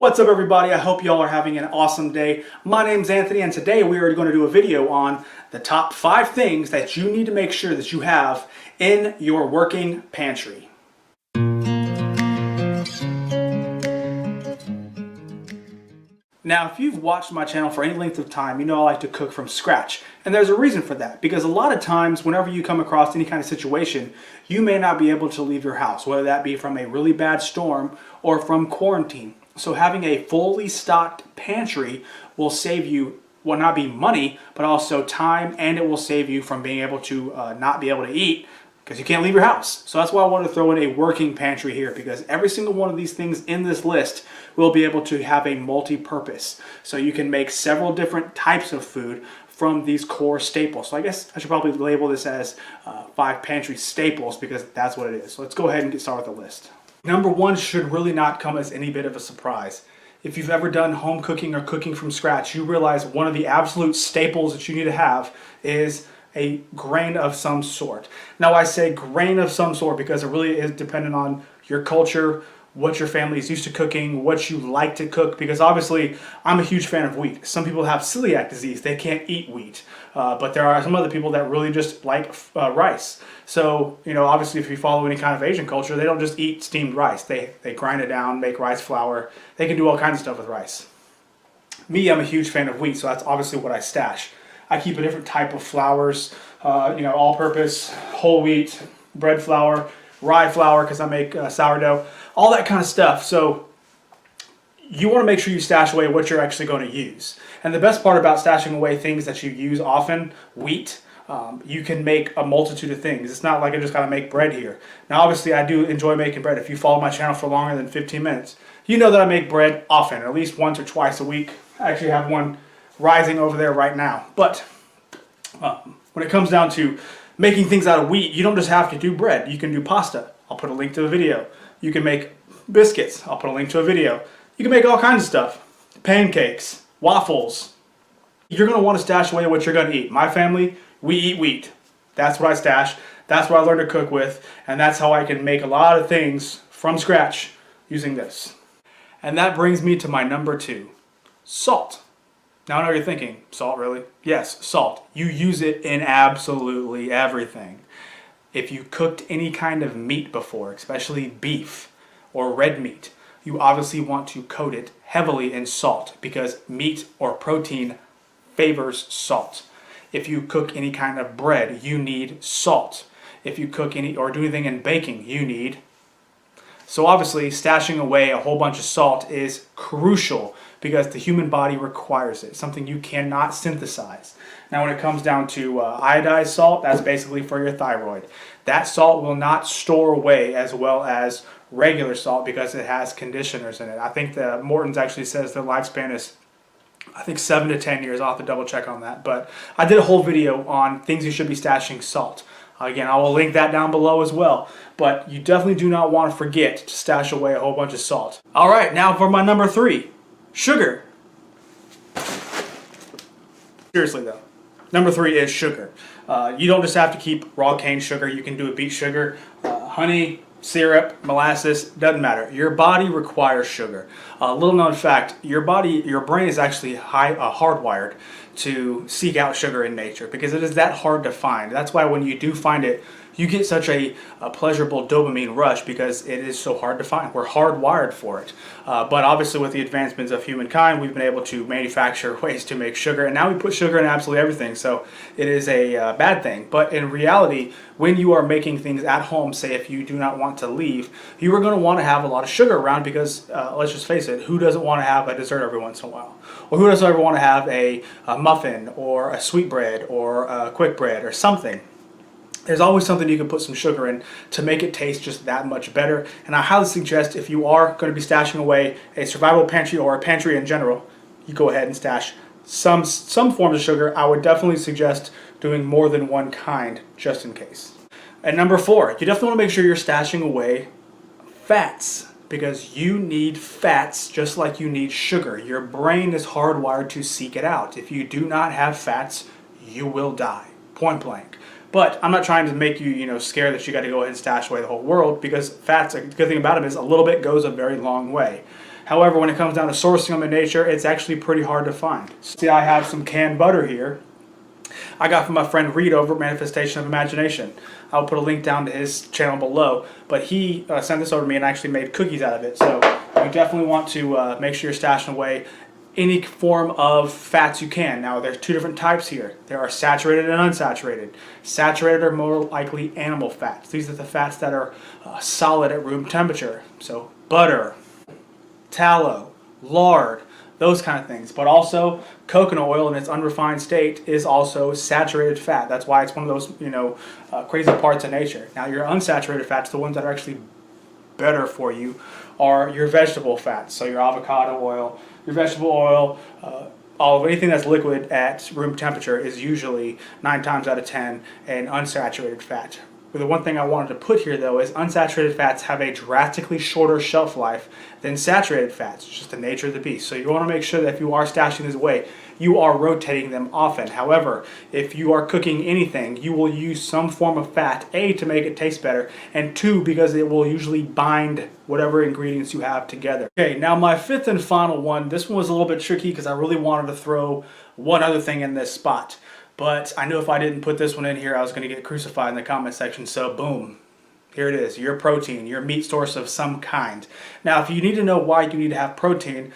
What's up everybody? I hope y'all are having an awesome day. My name's Anthony and today we are going to do a video on the top 5 things that you need to make sure that you have in your working pantry. Now, if you've watched my channel for any length of time, you know I like to cook from scratch. And there's a reason for that, because a lot of times whenever you come across any kind of situation, you may not be able to leave your house, whether that be from a really bad storm or from quarantine. So having a fully stocked pantry will save you, well, not be money, but also time, and it will save you from being able to not be able to eat because you can't leave your house. So that's why I wanted to throw in a working pantry here, because every single one of these things in this list will be able to have a multi-purpose. So you can make several different types of food from these core staples. So I guess I should probably label this as 5 pantry staples, because that's what it is. So let's go ahead and get started with the list. Number 1 should really not come as any bit of a surprise. If you've ever done home cooking or cooking from scratch, you realize one of the absolute staples that you need to have is a grain of some sort. Now I say grain of some sort because it really is dependent on your culture, what your family is used to cooking, what you like to cook, because obviously I'm a huge fan of wheat. Some people have celiac disease, they can't eat wheat, but there are some other people that really just like rice. So, you know, obviously if you follow any kind of Asian culture, they don't just eat steamed rice. They grind it down, make rice flour. They can do all kinds of stuff with rice. Me, I'm a huge fan of wheat, so that's obviously what I stash. I keep a different type of flours, you know, all-purpose, whole wheat, bread flour, rye flour, because I make sourdough, all that kind of stuff. So you want to make sure you stash away what you're actually going to use. And the best part about stashing away things that you use often, wheat, you can make a multitude of things. It's not like I just got to make bread here. Now obviously I do enjoy making bread. If you follow my channel for longer than 15 minutes, you know that I make bread often, or at least once or twice a week. I actually have one rising over there right now. But when it comes down to making things out of wheat, you don't just have to do bread. You can do pasta. I'll put a link to a video. You can make biscuits. I'll put a link to a video. You can make all kinds of stuff. Pancakes, waffles. You're going to want to stash away what you're going to eat. My family, we eat wheat. That's what I stash. That's what I learned to cook with. And that's how I can make a lot of things from scratch using this. And that brings me to my number 2, salt. Now I know you're thinking, salt really? Yes, salt. You use it in absolutely everything. If you cooked any kind of meat before, especially beef or red meat, you obviously want to coat it heavily in salt, because meat or protein favors salt. If you cook any kind of bread, you need salt. If you cook any or do anything in baking, you need. So obviously stashing away a whole bunch of salt is crucial, because the human body requires it, something you cannot synthesize. Now when it comes down to iodized salt, that's basically for your thyroid. That salt will not store away as well as regular salt because it has conditioners in it. I think the Morton's actually says their lifespan is, I think, 7 to 10 years. I'll have to double check on that. But I did a whole video on things you should be stashing salt. Again, I will link that down below as well. But you definitely do not want to forget to stash away a whole bunch of salt. All right, now for my number 3. Sugar. Seriously though, number 3 is sugar. You don't just have to keep raw cane sugar. You can do a beet sugar, honey, syrup, molasses, doesn't matter. Your body requires sugar. Little known fact, your brain is actually hardwired to seek out sugar in nature, because it is that hard to find. That's why when you do find it, you get such a pleasurable dopamine rush, because it is so hard to find. We're hardwired for it. But obviously with the advancements of humankind, we've been able to manufacture ways to make sugar, and now we put sugar in absolutely everything, so it is a bad thing. But in reality, when you are making things at home, say if you do not want to leave, you are going to want to have a lot of sugar around, because let's just face it, who doesn't want to have a dessert every once in a while? Or who doesn't ever want to have a muffin or a sweetbread or a quick bread or something? There's always something you can put some sugar in to make it taste just that much better. And I highly suggest, if you are going to be stashing away a survival pantry or a pantry in general, you go ahead and stash some forms of sugar. I would definitely suggest doing more than one kind, just in case. And number 4, you definitely want to make sure you're stashing away fats, because you need fats just like you need sugar. Your brain is hardwired to seek it out. If you do not have fats, you will die, point blank. But I'm not trying to make you, scared that you got to go ahead and stash away the whole world, because fats, a good thing about them is a little bit goes a very long way. However, when it comes down to sourcing them in nature, it's actually pretty hard to find. See, I have some canned butter here. I got from my friend Reed over at Manifestation of Imagination. I'll put a link down to his channel below. But he sent this over to me and actually made cookies out of it. So you definitely want to make sure you're stashing away any form of fats you can. Now, there's two different types here. There are saturated and unsaturated. Saturated are more likely animal fats. These are the fats that are solid at room temperature. So butter, tallow, lard, those kind of things. But also coconut oil in its unrefined state is also saturated fat. That's why it's one of those, crazy parts of nature. Now, your unsaturated fats, the ones that are actually better for you, are your vegetable fats. So your avocado oil, your vegetable oil, anything that's liquid at room temperature is usually 9 times out of 10 an unsaturated fat. But the one thing I wanted to put here, though, is unsaturated fats have a drastically shorter shelf life than saturated fats. It's just the nature of the beast. So you want to make sure that if you are stashing these away, you are rotating them often. However, if you are cooking anything, you will use some form of fat, A, to make it taste better, and 2, because it will usually bind whatever ingredients you have together. Okay, now my fifth and final one, this one was a little bit tricky because I really wanted to throw one other thing in this spot. But I knew if I didn't put this one in here, I was going to get crucified in the comment section. So boom, here it is, your protein, your meat source of some kind. Now, if you need to know why you need to have protein,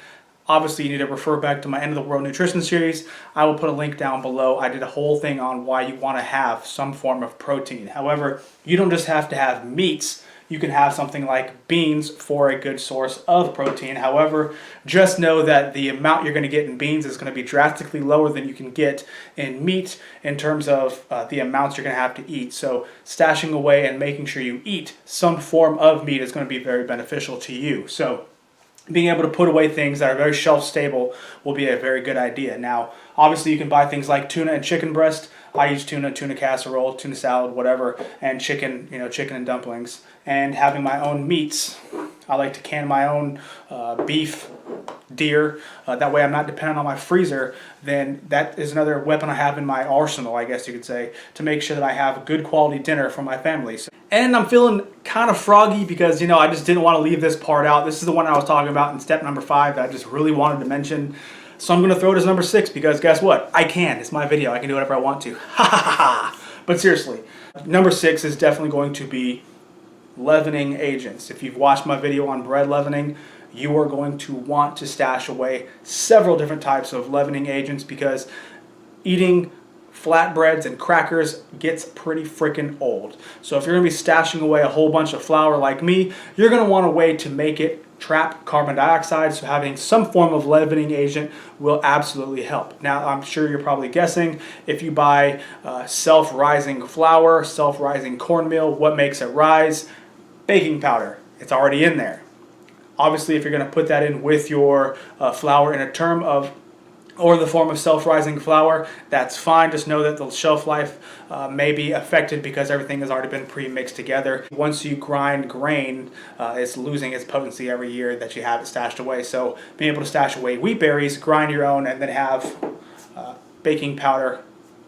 obviously you need to refer back to my End of the World Nutrition series. I will put a link down below. I did a whole thing on why you want to have some form of protein. However, you don't just have to have meats. You can have something like beans for a good source of protein. However, just know that the amount you're going to get in beans is going to be drastically lower than you can get in meat in terms of the amounts you're going to have to eat. So stashing away and making sure you eat some form of meat is going to be very beneficial to you. So being able to put away things that are very shelf stable will be a very good idea. Now, obviously you can buy things like tuna and chicken breast. I use tuna casserole, tuna salad, whatever, and chicken, chicken and dumplings. And having my own meats, I like to can my own beef, deer. That way I'm not dependent on my freezer. Then that is another weapon I have in my arsenal, I guess you could say, to make sure that I have a good quality dinner for my family. And I'm feeling kind of froggy because, I just didn't want to leave this part out. This is the one I was talking about in step number 5 that I just really wanted to mention. So I'm going to throw it as number 6 because guess what? I can. It's my video. I can do whatever I want to. Ha ha ha. But seriously, number 6 is definitely going to be leavening agents. If you've watched my video on bread leavening, you are going to want to stash away several different types of leavening agents because eating flatbreads and crackers gets pretty freaking old. So if you're going to be stashing away a whole bunch of flour like me, you're going to want a way to make it trap carbon dioxide, so having some form of leavening agent will absolutely help. Now, I'm sure you're probably guessing, if you buy self-rising flour, self-rising cornmeal, what makes it rise? Baking powder. It's already in there. Obviously, if you're going to put that in with your flour in a term of or the form of self-rising flour, that's fine. Just know that the shelf life may be affected because everything has already been pre-mixed together. Once you grind grain, it's losing its potency every year that you have it stashed away. So being able to stash away wheat berries, grind your own, and then have baking powder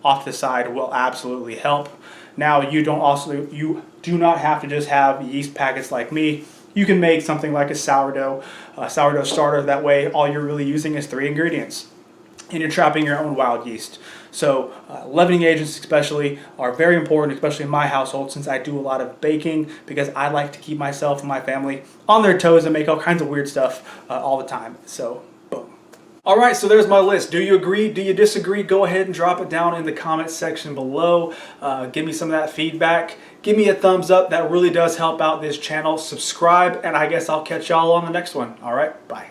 off the side will absolutely help. Now, you do not have to just have yeast packets like me. You can make something like a sourdough starter. That way, all you're really using is 3 ingredients. And you're trapping your own wild yeast. So leavening agents especially are very important, especially in my household, since I do a lot of baking because I like to keep myself and my family on their toes and make all kinds of weird stuff all the time. So boom. All right, so there's my list. Do you agree? Do you disagree? Go ahead and drop it down in the comment section below. Give me some of that feedback. Give me a thumbs up. That really does help out this channel. Subscribe, and I guess I'll catch y'all on the next one. All right, bye.